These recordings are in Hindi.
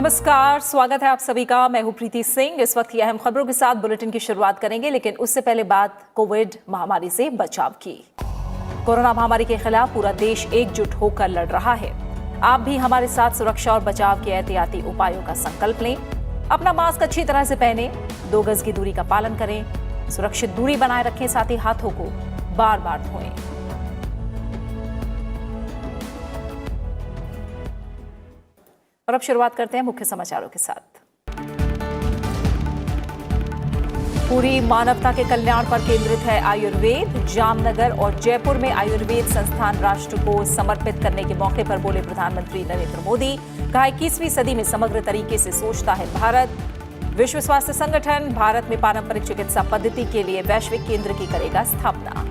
नमस्कार, स्वागत है आप सभी का। मैं हूं प्रीति सिंह। इस वक्त की अहम खबरों के साथ बुलेटिन की शुरुआत करेंगे, लेकिन उससे पहले बात कोविड महामारी से बचाव की। कोरोना महामारी के खिलाफ पूरा देश एकजुट होकर लड़ रहा है। आप भी हमारे साथ सुरक्षा और बचाव के एहतियाती उपायों का संकल्प लें। अपना मास्क अच्छी तरह से पहने, 2 गज की दूरी का पालन करें, सुरक्षित दूरी बनाए रखें, साथ ही हाथों को बार बार धोएं। और अब शुरुआत करते हैं मुख्य समाचारों के साथ। पूरी मानवता के कल्याण पर केंद्रित है आयुर्वेद। जामनगर और जयपुर में आयुर्वेद संस्थान राष्ट्र को समर्पित करने के मौके पर बोले प्रधानमंत्री नरेंद्र मोदी। कहा, 21वीं सदी में समग्र तरीके से सोचता है भारत। विश्व स्वास्थ्य संगठन भारत में पारंपरिक चिकित्सा पद्धति के लिए वैश्विक केंद्र की करेगा स्थापना।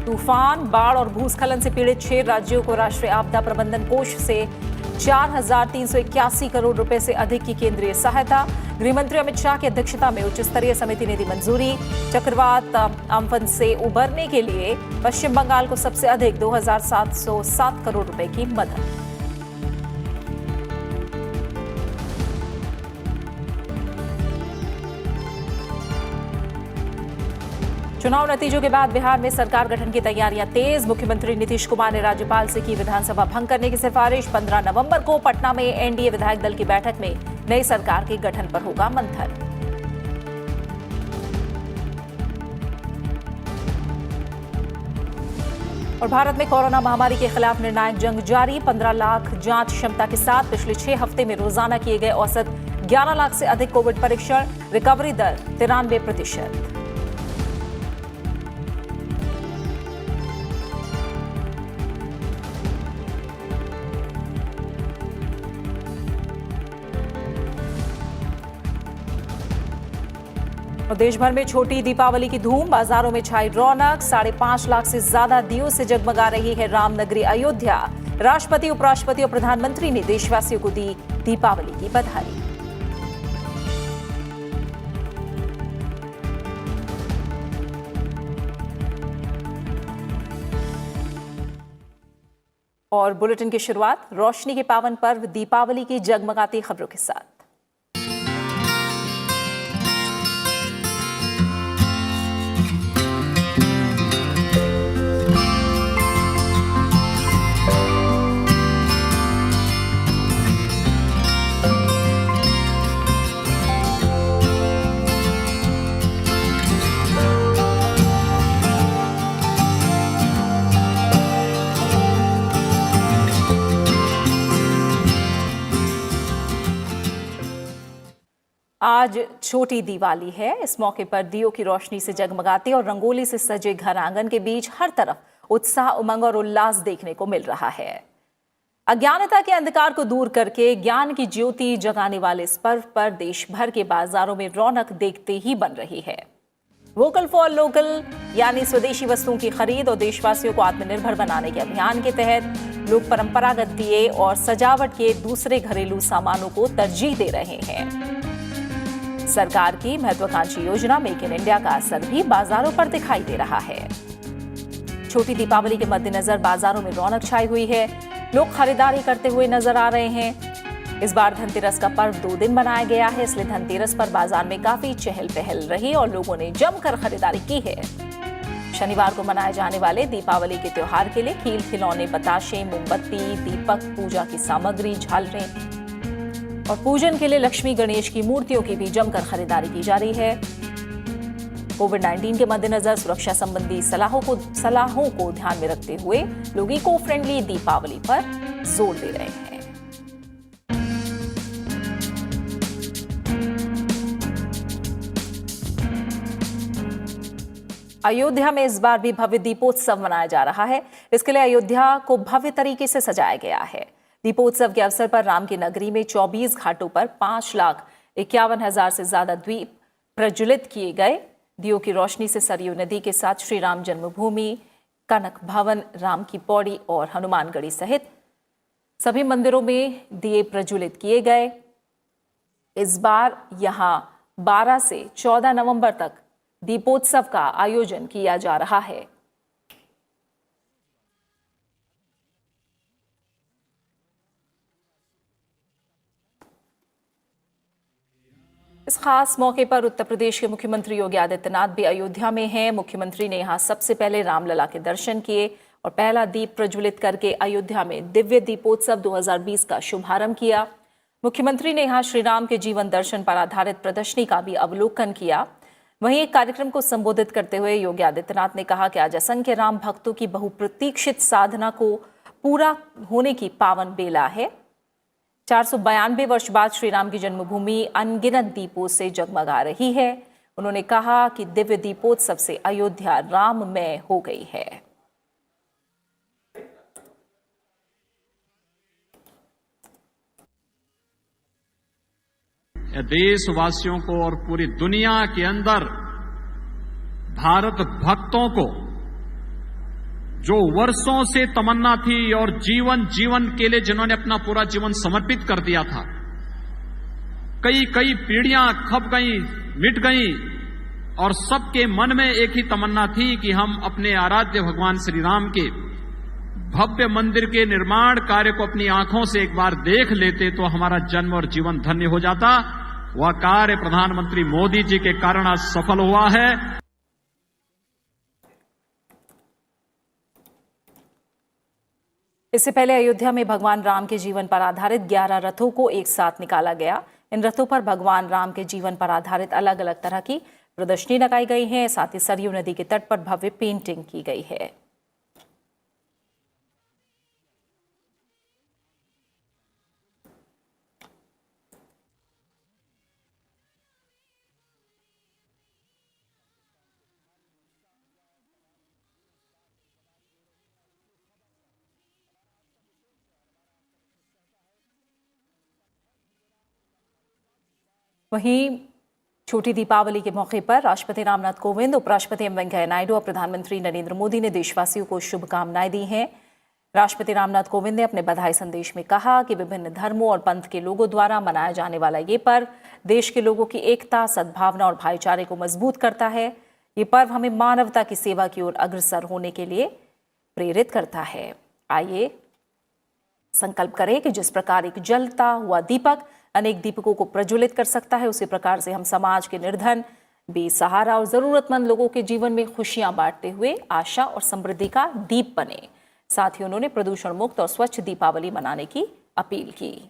तूफान, बाढ़ और भूस्खलन से पीड़ित 6 राज्यों को राष्ट्रीय आपदा प्रबंधन कोष से 4,381 करोड़ रुपए से अधिक की केंद्रीय सहायता। गृह मंत्री अमित शाह की अध्यक्षता में उच्च स्तरीय समिति ने दी मंजूरी। चक्रवात अम्फन से उबरने के लिए पश्चिम बंगाल को सबसे अधिक 2,707 करोड़ रुपए की मदद। चुनाव नतीजों के बाद बिहार में सरकार गठन की तैयारियां तेज। मुख्यमंत्री नीतीश कुमार ने राज्यपाल से की विधानसभा भंग करने की सिफारिश। 15 नवंबर को पटना में एनडीए विधायक दल की बैठक में नई सरकार के गठन पर होगा मंथन। और भारत में कोरोना महामारी के खिलाफ निर्णायक जंग जारी। 15 लाख जांच क्षमता के साथ पिछले 6 हफ्ते में रोजाना किए गए औसत 11 लाख से अधिक कोविड परीक्षण। रिकवरी दर 93%। और देश भर में छोटी दीपावली की धूम, बाजारों में छाई रौनक। 5.5 लाख से ज्यादा दियों से जगमगा रही है रामनगरी अयोध्या। राष्ट्रपति, उपराष्ट्रपति और प्रधानमंत्री ने देशवासियों को दी दीपावली की बधाई। और बुलेटिन की शुरुआत रोशनी के पावन पर्व दीपावली की जगमगाती खबरों के साथ। आज छोटी दिवाली है। इस मौके पर दियों की रोशनी से जगमगाते और रंगोली से सजे घर आंगन के बीच हर तरफ उत्साह, उमंग और उल्लास देखने को मिल रहा है। अज्ञानता के अंधकार को दूर करके ज्ञान की ज्योति जगाने वाले इस पर्व पर देश भर के बाजारों में रौनक देखते ही बन रही है। वोकल फॉर लोकल यानी स्वदेशी वस्तुओं की खरीद और देशवासियों को आत्मनिर्भर बनाने के अभियान के तहत लोग परंपरागत दिए और सजावट के दूसरे घरेलू सामानों को तरजीह दे रहे हैं। सरकार की महत्वाकांक्षी योजना मेक इन इंडिया का असर भी बाजारों पर दिखाई दे रहा है। छोटी दीपावली के मद्देनजर बाजारों में रौनक छाई हुई है। लोग खरीदारी करते हुए नजर आ रहे हैं। इस बार धनतेरस का पर्व 2 दिन मनाया गया है, इसलिए धनतेरस पर बाजार में काफी चहल पहल रही और लोगों ने जमकर खरीदारी की है। शनिवार को मनाए जाने वाले दीपावली के त्योहार के लिए कील, खिलौने, बताशे, मोमबत्ती, दीपक, पूजा की सामग्री, झालरें और पूजन के लिए लक्ष्मी गणेश की मूर्तियों की भी जमकर खरीदारी की जा रही है। कोविड-19 के मद्देनजर सुरक्षा संबंधी सलाहों को ध्यान में रखते हुए लोग इको फ्रेंडली दीपावली पर जोर दे रहे हैं। अयोध्या में इस बार भी भव्य दीपोत्सव मनाया जा रहा है। इसके लिए अयोध्या को भव्य तरीके से सजाया गया है। दीपोत्सव के अवसर पर राम की नगरी में 24 घाटों पर 5,51,000 से ज्यादा दीप प्रज्वलित किए गए। दियों की रोशनी से सरयू नदी के साथ श्री राम जन्मभूमि, कनक भवन, राम की पौड़ी और हनुमानगढ़ी सहित सभी मंदिरों में दिए प्रज्वलित किए गए। इस बार यहां 12 से 14 नवंबर तक दीपोत्सव का आयोजन किया जा रहा है। इस खास मौके पर उत्तर प्रदेश के मुख्यमंत्री योगी आदित्यनाथ भी अयोध्या में हैं। मुख्यमंत्री ने यहां सबसे पहले रामलला के दर्शन किए और पहला दीप प्रज्वलित करके अयोध्या में दिव्य दीपोत्सव 2020 का शुभारंभ किया। मुख्यमंत्री ने यहां श्री राम के जीवन दर्शन पर आधारित प्रदर्शनी का भी अवलोकन किया। वहीं एक कार्यक्रम को संबोधित करते हुए योगी आदित्यनाथ ने कहा कि आज असंख्य राम भक्तों की बहुप्रतीक्षित साधना को पूरा होने की पावन बेला है। 492 वर्ष बाद श्री राम की जन्मभूमि अनगिनत दीपों से जगमगा रही है। उन्होंने कहा कि दिव्य दीपोत्सव से अयोध्या राममय हो गई है। देशवासियों को और पूरी दुनिया के अंदर भारत भक्तों को जो वर्षों से तमन्ना थी और जीवन के लिए जिन्होंने अपना पूरा जीवन समर्पित कर दिया था, कई पीढ़ियां खप गई, मिट गई और सबके मन में एक ही तमन्ना थी कि हम अपने आराध्य भगवान श्री राम के भव्य मंदिर के निर्माण कार्य को अपनी आंखों से एक बार देख लेते तो हमारा जन्म और जीवन धन्य हो जाता। वह कार्य प्रधानमंत्री मोदी जी के कारण आज सफल हुआ है। इससे पहले अयोध्या में भगवान राम के जीवन पर आधारित 11 रथों को एक साथ निकाला गया। इन रथों पर भगवान राम के जीवन पर आधारित अलग अलग तरह की प्रदर्शनी लगाई गई है। साथ ही सरयू नदी के तट पर भव्य पेंटिंग की गई है। वहीं छोटी दीपावली के मौके पर राष्ट्रपति रामनाथ कोविंद, उपराष्ट्रपति एम वेंकैया नायडू और प्रधानमंत्री नरेंद्र मोदी ने देशवासियों को शुभकामनाएं दी हैं। राष्ट्रपति रामनाथ कोविंद ने अपने बधाई संदेश में कहा कि विभिन्न धर्मों और पंथ के लोगों द्वारा मनाया जाने वाला ये पर्व देश के लोगों की एकता, सद्भावना और भाईचारे को मजबूत करता है। ये पर्व हमें मानवता की सेवा की ओर अग्रसर होने के लिए प्रेरित करता है। आइए संकल्प करें कि जिस प्रकार एक जलता हुआ दीपक अनेक दीपकों को प्रज्वलित कर सकता है, उसी प्रकार से हम समाज के निर्धन, बेसहारा और जरूरतमंद लोगों के जीवन में खुशियां बांटते हुए आशा और समृद्धि का दीप बने। साथ ही उन्होंने प्रदूषण मुक्त और स्वच्छ दीपावली मनाने की अपील की।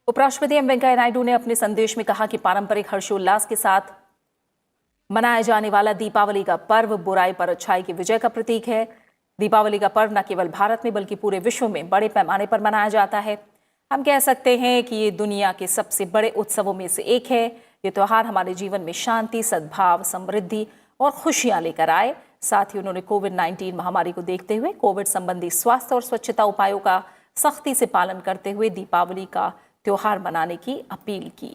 उपराष्ट्रपति एम वेंकैया नायडू ने अपने संदेश में कहा कि पारंपरिक हर्षोल्लास के साथ मनाया जाने वाला दीपावली का पर्व बुराई पर अच्छाई की विजय का प्रतीक है। दीपावली का पर्व न केवल भारत में बल्कि पूरे विश्व में बड़े पैमाने पर मनाया जाता है। हम कह सकते हैं कि ये दुनिया के सबसे बड़े उत्सवों में से एक है। ये त्यौहार हमारे जीवन में शांति, सद्भाव, समृद्धि और खुशियां लेकर आए। साथ ही उन्होंने कोविड-19 महामारी को देखते हुए कोविड संबंधी स्वास्थ्य और स्वच्छता उपायों का सख्ती से पालन करते हुए दीपावली का त्योहार मनाने की अपील की।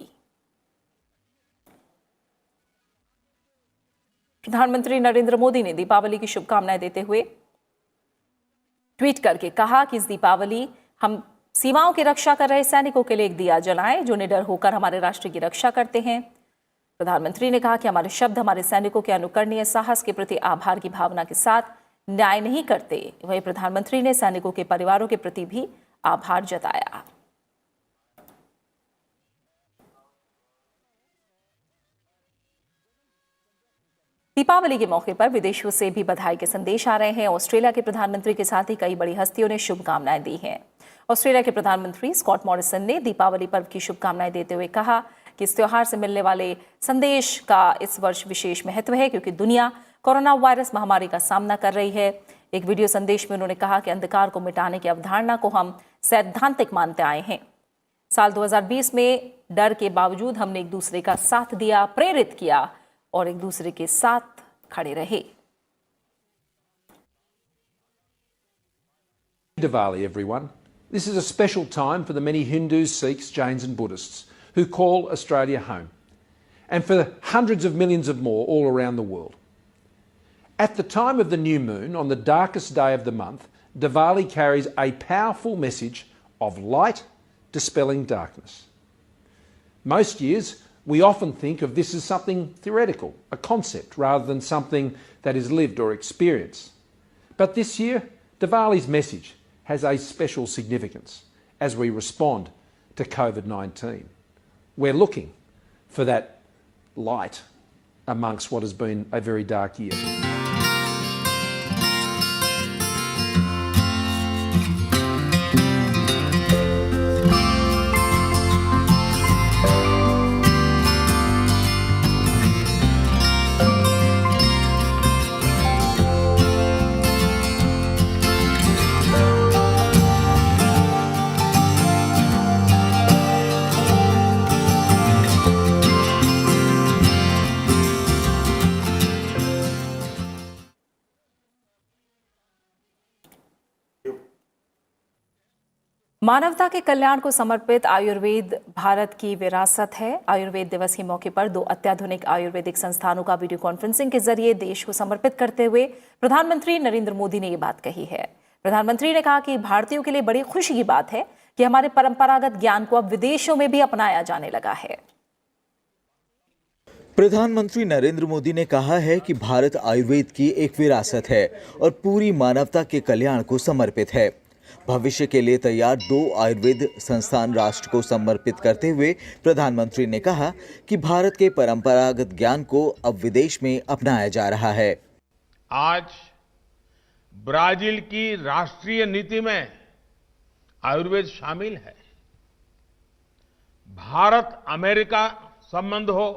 प्रधानमंत्री नरेंद्र मोदी ने दीपावली की शुभकामनाएं देते हुए ट्वीट करके कहा कि इस दीपावली हम सीमाओं की रक्षा कर रहे सैनिकों के लिए एक दिया जलाएं जो निडर होकर हमारे राष्ट्र की रक्षा करते हैं। प्रधानमंत्री ने कहा कि हमारे शब्द हमारे सैनिकों के अनुकरणीय साहस के प्रति आभार की भावना के साथ न्याय नहीं करते। वहीं प्रधानमंत्री ने सैनिकों के परिवारों के प्रति भी आभार जताया। दीपावली के मौके पर विदेशों से भी बधाई के संदेश आ रहे हैं। ऑस्ट्रेलिया के प्रधानमंत्री के साथ ही कई बड़ी हस्तियों ने शुभकामनाएं दी हैं। ऑस्ट्रेलिया के प्रधानमंत्री स्कॉट मॉरिसन ने दीपावली पर्व की शुभकामनाएं देते हुए कहा कि इस त्योहार से मिलने वाले संदेश का इस वर्ष विशेष महत्व है क्योंकि दुनिया कोरोना वायरस महामारी का सामना कर रही है। एक वीडियो संदेश में उन्होंने कहा कि अंधकार को मिटाने की अवधारणा को हम सैद्धांतिक मानते आए हैं। साल 2020 में डर के बावजूद हमने एक दूसरे का साथ दिया, प्रेरित किया और एक दूसरे के साथ खड़े रहे। Diwali, everyone. This is a special time for the many Hindus, Sikhs, Jains and Buddhists who call Australia home, and for hundreds of millions of more all around the world. At the time of the new moon, on the darkest day of the month, Diwali carries a powerful message of light dispelling darkness. Most years, We often think of this as something theoretical, a concept, rather than something that is lived or experienced. But this year, Diwali's message has a special significance as we respond to COVID-19. We're looking for that light amongst what has been a very dark year. मानवता के कल्याण को समर्पित आयुर्वेद भारत की विरासत है। आयुर्वेद दिवस के मौके पर 2 अत्याधुनिक आयुर्वेदिक संस्थानों का वीडियो कॉन्फ्रेंसिंग के जरिए देश को समर्पित करते हुए प्रधानमंत्री नरेंद्र मोदी ने ये बात कही है। प्रधानमंत्री ने कहा कि भारतीयों के लिए बड़ी खुशी की बात है कि हमारे परंपरागत ज्ञान को अब विदेशों में भी अपनाया जाने लगा है। प्रधानमंत्री नरेंद्र मोदी ने कहा है कि भारत आयुर्वेद की एक विरासत है और पूरी मानवता के कल्याण को समर्पित है। भविष्य के लिए तैयार 2 आयुर्वेद संस्थान राष्ट्र को समर्पित करते हुए प्रधानमंत्री ने कहा कि भारत के परंपरागत ज्ञान को अब विदेश में अपनाया जा रहा है। आज ब्राजील की राष्ट्रीय नीति में आयुर्वेद शामिल है। भारत अमेरिका संबंध हो,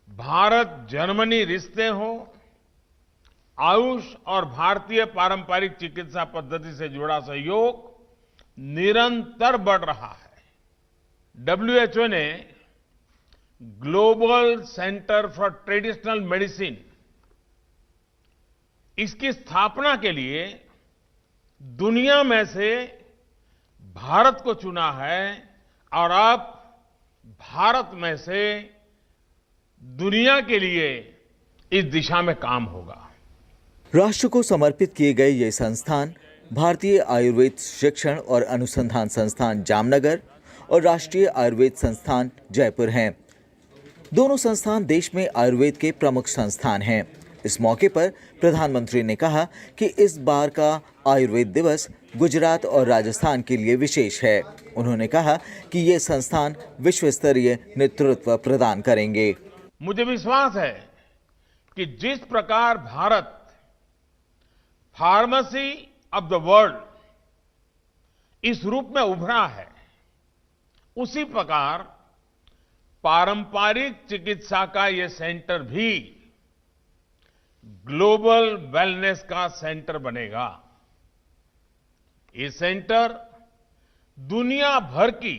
भारत जर्मनी रिश्ते हो, आयुष और भारतीय पारंपरिक चिकित्सा पद्धति से जुड़ा सहयोग निरंतर बढ़ रहा है। WHO ने global centre for traditional medicine इसकी स्थापना के लिए दुनिया में से भारत को चुना है और अब भारत में से दुनिया के लिए इस दिशा में काम होगा। राष्ट्र को समर्पित किए गए ये संस्थान भारतीय आयुर्वेद शिक्षण और अनुसंधान संस्थान जामनगर और राष्ट्रीय आयुर्वेद संस्थान जयपुर हैं। दोनों संस्थान देश में आयुर्वेद के प्रमुख संस्थान हैं। इस मौके पर प्रधानमंत्री ने कहा कि इस बार का आयुर्वेद दिवस गुजरात और राजस्थान के लिए विशेष है। उन्होंने कहा कि ये संस्थान विश्व स्तरीय नेतृत्व प्रदान करेंगे। मुझे विश्वास है कि जिस प्रकार Bharat pharmacy of the world इस रूप में उभरा है, उसी प्रकार पारंपरिक चिकित्सा का ये सेंटर भी ग्लोबल वेलनेस का सेंटर बनेगा। ये सेंटर दुनिया भर की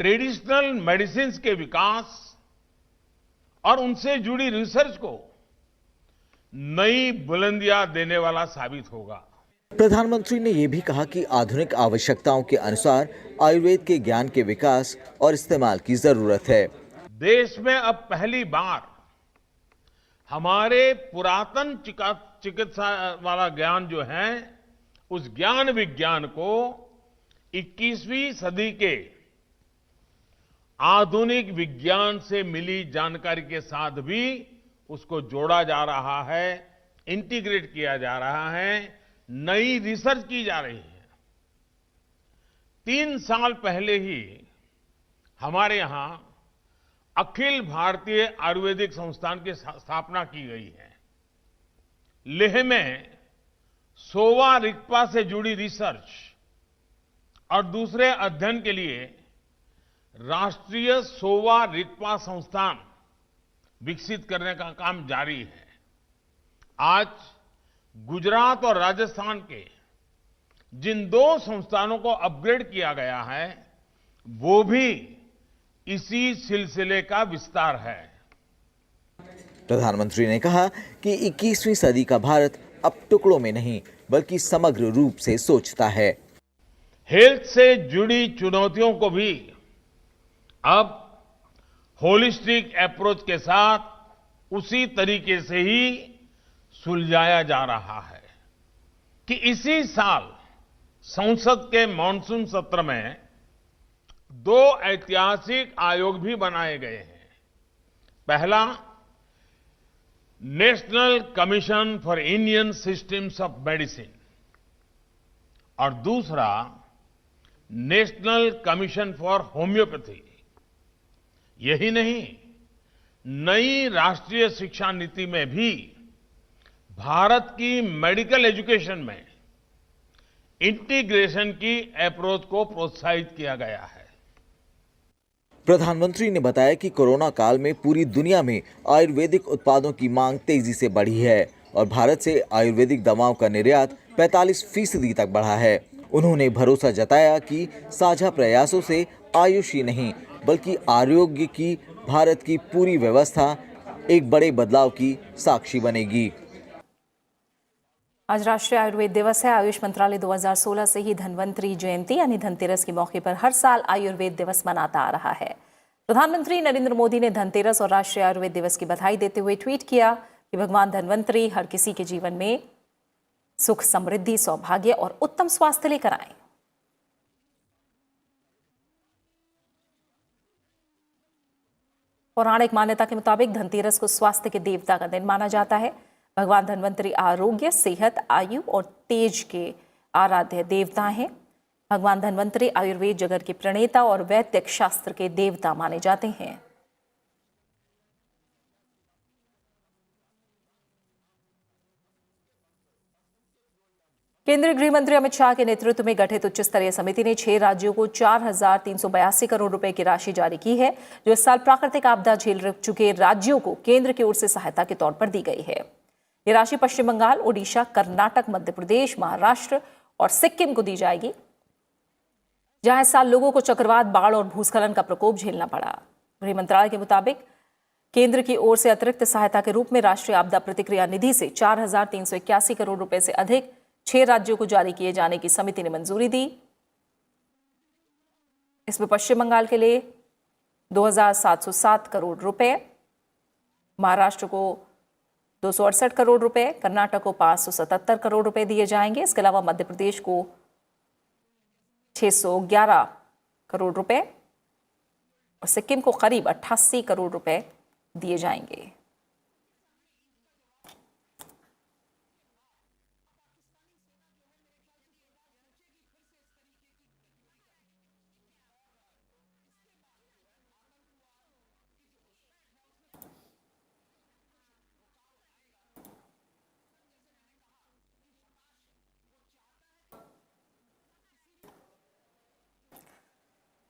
ट्रेडिशनल मेडिसिन्स के विकास और उनसे जुड़ी रिसर्च को नई बुलंदियां देने वाला साबित होगा। प्रधानमंत्री ने यह भी कहा कि आधुनिक आवश्यकताओं के अनुसार आयुर्वेद के ज्ञान के विकास और इस्तेमाल की जरूरत है। देश में अब पहली बार हमारे पुरातन चिकित्सा वाला ज्ञान जो है, उस ज्ञान विज्ञान को 21वीं सदी के आधुनिक विज्ञान से मिली जानकारी के साथ भी उसको जोड़ा जा रहा है, इंटीग्रेट किया जा रहा है, नई रिसर्च की जा रही है। 3 साल पहले ही हमारे यहां अखिल भारतीय आयुर्वेदिक संस्थान की स्थापना की गई है। लेह में सोवा रिगपा से जुड़ी रिसर्च और दूसरे अध्ययन के लिए राष्ट्रीय सोवा रिगपा संस्थान विकसित करने का काम जारी है। आज गुजरात और राजस्थान के जिन 2 संस्थानों को अपग्रेड किया गया है, वो भी इसी सिलसिले का विस्तार है। प्रधानमंत्री ने कहा कि 21वीं सदी का भारत अब टुकड़ों में नहीं बल्कि समग्र रूप से सोचता है। हेल्थ से जुड़ी चुनौतियों को भी अब होलिस्टिक अप्रोच के साथ उसी तरीके से ही सुलझाया जा रहा है कि इसी साल संसद के मॉनसून सत्र में दो ऐतिहासिक आयोग भी बनाए गए हैं। पहला, national commission for Indian systems of medicine और दूसरा, नेशनल कमीशन फॉर होम्योपैथी। यही नहीं, नई राष्ट्रीय शिक्षा नीति में भी भारत की मेडिकल एजुकेशन में इंटीग्रेशन की अप्रोच को प्रोत्साहित किया गया है। प्रधानमंत्री ने बताया कि कोरोना काल में पूरी दुनिया में आयुर्वेदिक उत्पादों की मांग तेजी से बढ़ी है और भारत से आयुर्वेदिक दवाओं का निर्यात 45% तक बढ़ा है। उन्होंने भरोसा जताया कि साझा प्रयासों से आयुष ही नहीं बल्कि आरोग्य की भारत की पूरी व्यवस्था एक बड़े बदलाव की साक्षी बनेगी। आज राष्ट्रीय आयुर्वेद दिवस है। आयुष मंत्रालय 2016 से ही धन्वंतरी जयंती यानी धनतेरस के मौके पर हर साल आयुर्वेद दिवस मनाता आ रहा है। प्रधानमंत्री नरेंद्र मोदी ने धनतेरस और राष्ट्रीय आयुर्वेद दिवस की बधाई देते हुए ट्वीट किया कि भगवान धन्वंतरी हर किसी के जीवन में सुख, समृद्धि, सौभाग्य और उत्तम स्वास्थ्य लेकर आए। पौराणिक मान्यता के मुताबिक धनतेरस को स्वास्थ्य के देवता का दिन माना जाता है। भगवान धन्वंतरी आरोग्य, सेहत, आयु और तेज के आराध्य देवता हैं। भगवान धन्वंतरी आयुर्वेद जगत के प्रणेता और वैदिक शास्त्र के देवता माने जाते हैं। केंद्रीय गृह मंत्री अमित शाह के नेतृत्व में गठित उच्च स्तरीय समिति ने 6 राज्यों को 4,382 करोड़ रुपए की राशि जारी की है, जो इस साल प्राकृतिक आपदा झेल चुके राज्यों को केंद्र की ओर से सहायता के तौर पर दी गई है। ये राशि पश्चिम बंगाल, ओडिशा, कर्नाटक, मध्य प्रदेश, महाराष्ट्र और सिक्किम को दी जाएगी, जहां इस साल लोगों को चक्रवात, बाढ़ और भूस्खलन का प्रकोप झेलना पड़ा। गृह मंत्रालय के मुताबिक केंद्र की ओर से अतिरिक्त सहायता के रूप में राष्ट्रीय आपदा प्रतिक्रिया निधि से 4,381 करोड़ रुपए से अधिक 6 राज्यों को जारी किए जाने की समिति ने मंजूरी दी। इसमें पश्चिम बंगाल के लिए 2,707 करोड़ रुपए, महाराष्ट्र को 268 करोड़ रुपए, कर्नाटक को 577 करोड़ रुपए दिए जाएंगे। इसके अलावा मध्य प्रदेश को 611 करोड़ रुपए और सिक्किम को करीब 88 करोड़ रुपए दिए जाएंगे।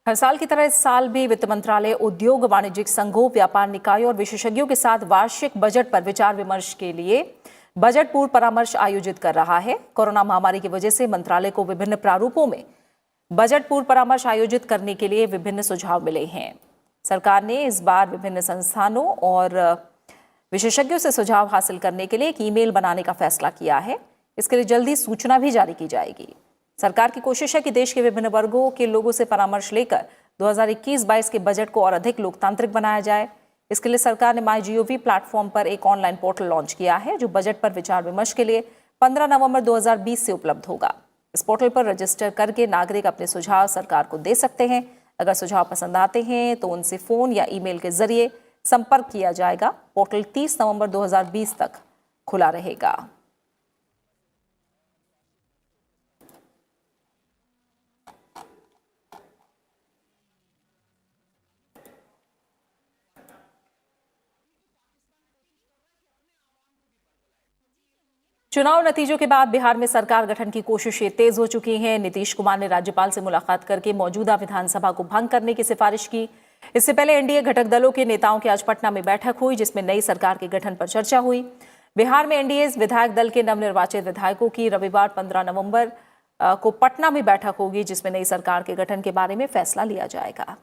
हर साल की तरह इस साल भी वित्त मंत्रालय उद्योग, वाणिज्यिक संघों, व्यापार निकायों और विशेषज्ञों के साथ वार्षिक बजट पर विचार विमर्श के लिए बजट पूर्व परामर्श आयोजित कर रहा है। कोरोना महामारी की वजह से मंत्रालय को विभिन्न प्रारूपों में बजट पूर्व परामर्श आयोजित करने के लिए विभिन्न सुझाव मिले हैं। सरकार ने इस बार विभिन्न संस्थानों और विशेषज्ञों से सुझाव हासिल करने के लिए एक ईमेल बनाने का फैसला किया है। इसके लिए जल्दी सूचना भी जारी की जाएगी। सरकार की कोशिश है कि देश के विभिन्न वर्गों के लोगों से परामर्श लेकर 2021-22 के बजट को और अधिक लोकतांत्रिक बनाया जाए। इसके लिए सरकार ने MyGov प्लेटफॉर्म पर एक ऑनलाइन पोर्टल लॉन्च किया है, जो बजट पर विचार विमर्श के लिए 15 नवंबर 2020 से उपलब्ध होगा। इस पोर्टल पर रजिस्टर करके नागरिक अपने सुझाव सरकार को दे सकते हैं। अगर सुझाव पसंद आते हैं तो उनसे फोन या ईमेल के जरिए संपर्क किया जाएगा। पोर्टल 30 नवंबर 2020 तक खुला रहेगा। चुनाव नतीजों के बाद बिहार में सरकार गठन की कोशिशें तेज हो चुकी हैं। नीतीश कुमार ने राज्यपाल से मुलाकात करके मौजूदा विधानसभा को भंग करने की सिफारिश की। इससे पहले एनडीए घटक दलों के नेताओं की आज पटना में बैठक हुई, जिसमें नई सरकार के गठन पर चर्चा हुई। बिहार में एनडीए विधायक दल के नवनिर्वाचित विधायकों की रविवार 15 नवंबर को पटना में बैठक होगी, जिसमें नई सरकार के गठन के बारे में फैसला लिया जाएगा।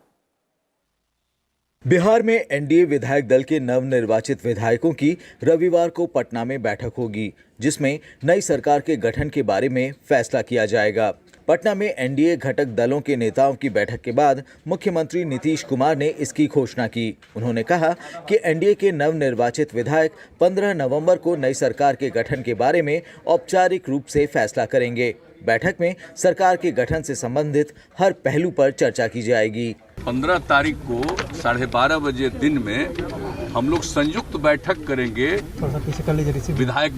बिहार में एनडीए विधायक दल के नवनिर्वाचित विधायकों की रविवार को पटना में बैठक होगी, जिसमें नई सरकार के गठन के बारे में फैसला किया जाएगा। पटना में एनडीए घटक दलों के नेताओं की बैठक के बाद मुख्यमंत्री नीतीश कुमार ने इसकी घोषणा की। उन्होंने कहा कि एनडीए के नवनिर्वाचित विधायक 15 नवंबर को नई सरकार के गठन के बारे में औपचारिक रूप से फैसला करेंगे। बैठक में सरकार के गठन से संबंधित हर पहलू पर चर्चा की जाएगी। 15 तारीख को 12:30 बजे दिन में हम लोग संयुक्त बैठक करेंगे विधायक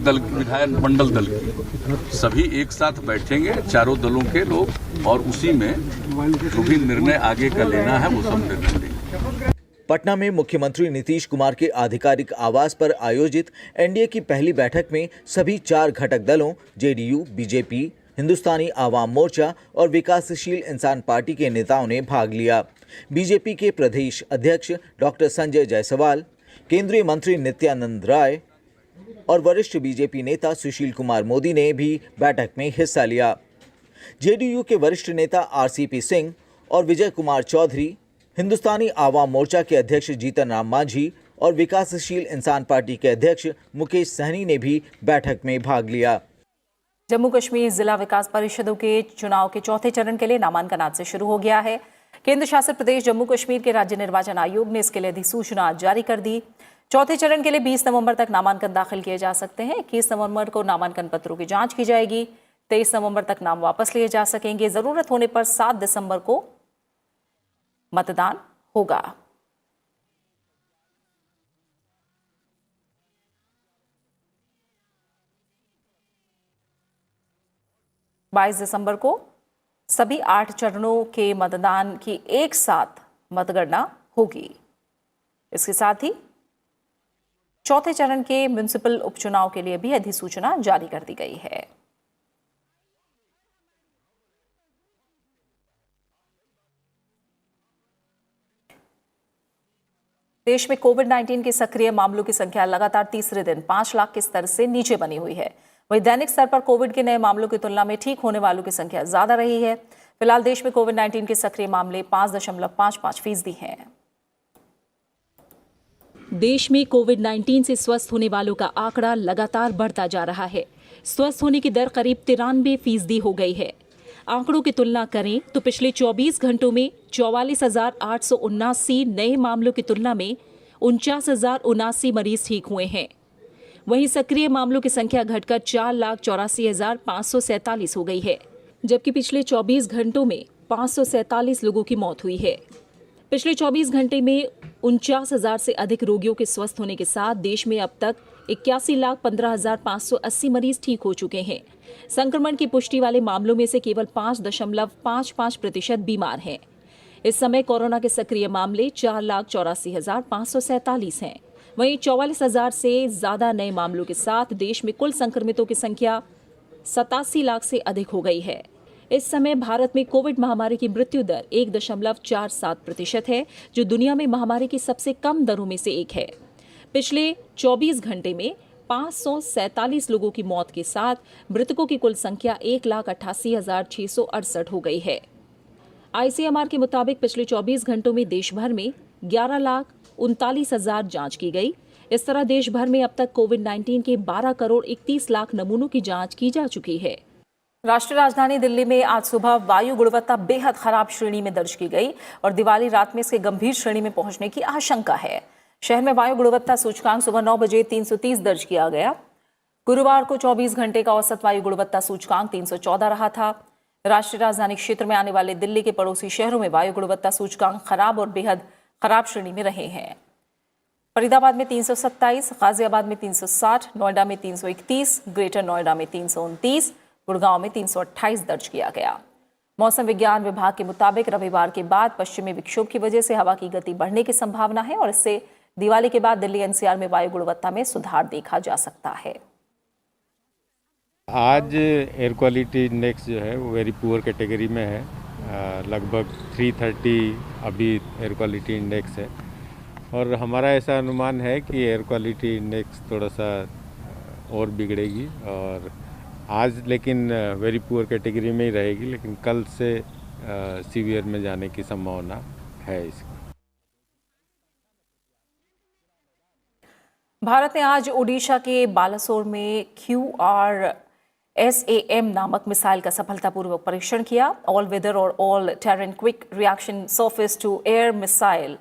मंडल दल की। सभी एक साथ बैठेंगे, चारों दलों के लोग, और उसी में जो भी निर्णय आगे का लेना है वो सब निर्णय लेंगे। पटना में मुख्यमंत्री नीतीश कुमार के आधिकारिक आवास पर आयोजित एनडीए की पहली बैठक में सभी 4 घटक दलों जेडीयू, बीजेपी, हिंदुस्तानी आवाम मोर्चा और विकासशील इंसान पार्टी के नेताओं ने भाग लिया। बीजेपी के प्रदेश अध्यक्ष डॉक्टर संजय जायसवाल, केंद्रीय मंत्री नित्यानंद राय और वरिष्ठ बीजेपी नेता सुशील कुमार मोदी ने भी बैठक में हिस्सा लिया। जेडीयू के वरिष्ठ नेता आरसीपी सिंह और विजय कुमार चौधरी, हिंदुस्तानी आवाम मोर्चा के अध्यक्ष जीतन राम मांझी और विकासशील इंसान पार्टी के अध्यक्ष मुकेश सहनी ने भी बैठक में भाग लिया। जम्मू कश्मीर जिला विकास परिषदों के चुनाव के चौथे चरण के लिए नामांकन आज से शुरू हो गया है। केंद्र शासित प्रदेश जम्मू कश्मीर के राज्य निर्वाचन आयोग ने इसके लिए अधिसूचना जारी कर दी। चौथे चरण के लिए 20 नवंबर तक नामांकन दाखिल किए जा सकते हैं। 21 नवंबर को नामांकन पत्रों की जांच की जाएगी। 23 नवंबर तक नाम वापस लिए जा सकेंगे। जरूरत होने पर 7 दिसंबर को मतदान होगा। बाईस दिसंबर को सभी 8 चरणों के मतदान की एक साथ मतगणना होगी। इसके साथ ही चौथे चरण के म्युनिसिपल उपचुनाव के लिए भी अधिसूचना जारी कर दी गई है। देश में कोविड-19 के सक्रिय मामलों की संख्या लगातार तीसरे दिन 5 लाख के स्तर से नीचे बनी हुई है। वहीं दैनिक स्तर पर कोविड के नए मामलों की तुलना में ठीक होने वालों की संख्या ज्यादा रही है। फिलहाल देश में कोविड-19 के सक्रिय मामले 5.55% हैं। देश में कोविड-19 से स्वस्थ होने वालों का आंकड़ा लगातार बढ़ता जा रहा है। स्वस्थ होने की दर करीब 93% हो गई है। आंकड़ों की तुलना करें तो पिछले 24 घंटों में 44,879 नए मामलों की तुलना में 49,079 मरीज ठीक हुए हैं। वहीं सक्रिय मामलों की संख्या घटकर 4,84,547 हो गई है, जबकि पिछले 24 घंटों में 547 लोगों की मौत हुई है। पिछले 24 घंटे में 49,000 से अधिक रोगियों के स्वस्थ होने के साथ देश में अब तक 81,15,580 मरीज ठीक हो चुके हैं। संक्रमण की पुष्टि वाले मामलों में से केवल 5.55% बीमार हैं। इस समय कोरोना के सक्रिय मामले 4,84,547 हैं। वहीं 44,000 से ज्यादा नए मामलों के साथ देश में कुल संक्रमितों की संख्या 87 लाख से अधिक हो गई है। इस समय भारत में कोविड महामारी की मृत्यु दर 1.47% है, जो दुनिया में महामारी की सबसे कम दरों में से एक है। पिछले 24 घंटे में 547 लोगों की मौत के साथ मृतकों की कुल संख्या 1,88,668 हो गई है। आईसीएमआर के मुताबिक पिछले 24 घंटों में देश भर में 11,39,000 जांच की गई। इस तरह देश भर में अब तक कोविड-19 के 12,31,00,000 नमूनों की जांच की जा चुकी है। राष्ट्रीय राजधानी दिल्ली में आज सुबह वायु गुणवत्ता बेहद खराब श्रेणी में दर्ज की गई और दिवाली रात में इसके गंभीर श्रेणी में पहुंचने की आशंका है। शहर में वायु गुणवत्ता सूचकांक सुबह 9 बजे 330 दर्ज किया गया। गुरुवार को 24 घंटे का औसत वायु गुणवत्ता सूचकांक 314 रहा था। राष्ट्रीय राजधानी क्षेत्र में आने वाले दिल्ली के पड़ोसी शहरों में वायु गुणवत्ता सूचकांक खराब और बेहद खराब श्रेणी में रहे हैं। फरीदाबाद में 327, गाजियाबाद में 360, नोएडा में 331, ग्रेटर नोएडा में 329, गुड़गांव में 328 दर्ज किया गया। मौसम विज्ञान विभाग के मुताबिक रविवार के बाद पश्चिमी विक्षोभ की वजह से हवा की गति बढ़ने की संभावना है और इससे दिवाली के बाद दिल्ली एनसीआर में वायु गुणवत्ता में सुधार देखा जा सकता है। आज एयर क्वालिटी इंडेक्स जो है वो वेरी पुअर कैटेगरी में है। लगभग 330 अभी एयर क्वालिटी इंडेक्स है और हमारा ऐसा अनुमान है कि एयर क्वालिटी इंडेक्स थोड़ा सा और बिगड़ेगी और आज लेकिन वेरी पुअर कैटेगरी में ही रहेगी, लेकिन कल से सीवियर में जाने की संभावना है इसकी। भारत ने आज ओडिशा के बालासोर में QRSAM नामक मिसाइल का सफलतापूर्वक परीक्षण किया। ऑल वेदर और all terrain quick reaction surface to air missile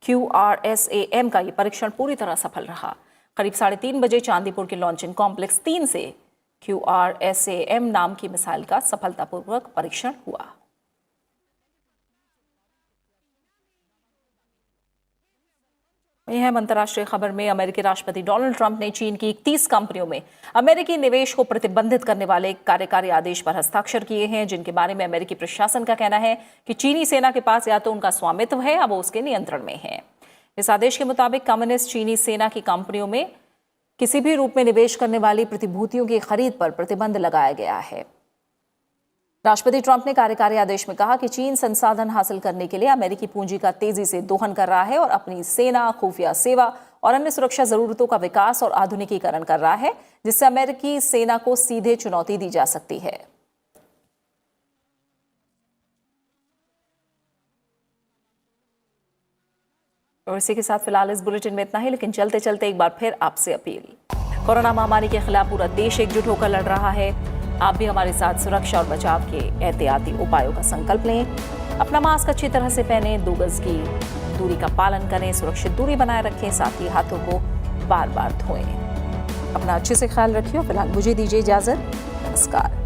QRSAM का ये परीक्षण पूरी तरह सफल रहा। करीब 3:30 बजे चांदीपुर के लॉन्चिंग कॉम्प्लेक्स 3 से QRSAM नाम की मिसाइल का सफलतापूर्वक परीक्षण हुआ। यह अंतर्राष्ट्रीय खबर में अमेरिकी राष्ट्रपति डोनाल्ड ट्रंप ने चीन की 31 कंपनियों में अमेरिकी निवेश को प्रतिबंधित करने वाले एक कार्यकारी आदेश पर हस्ताक्षर किए हैं, जिनके बारे में अमेरिकी प्रशासन का कहना है कि चीनी सेना के पास या तो उनका स्वामित्व है या वो उसके नियंत्रण में है। इस आदेश के मुताबिक कम्युनिस्ट चीनी सेना की कंपनियों में किसी भी रूप में निवेश करने वाली प्रतिभूतियों की खरीद पर प्रतिबंध लगाया गया है। राष्ट्रपति ट्रंप ने कार्यकारी आदेश में कहा कि चीन संसाधन हासिल करने के लिए अमेरिकी पूंजी का तेजी से दोहन कर रहा है और अपनी सेना, खुफिया सेवा और अन्य सुरक्षा जरूरतों का विकास और आधुनिकीकरण कर रहा है, जिससे अमेरिकी सेना को सीधे चुनौती दी जा सकती है। और इसी के साथ फिलहाल इस बुलेटिन में इतना ही, लेकिन चलते चलते एक बार फिर आपसे अपील। कोरोना महामारी के खिलाफ पूरा देश एकजुट होकर लड़ रहा है। आप भी हमारे साथ सुरक्षा और बचाव के एहतियाती उपायों का संकल्प लें। अपना मास्क अच्छी तरह से पहनें, 2 गज की दूरी का पालन करें, सुरक्षित दूरी बनाए रखें, साथ ही हाथों को बार बार धोएं। अपना अच्छे से ख्याल रखिए। फिलहाल मुझे दीजिए इजाजत। नमस्कार।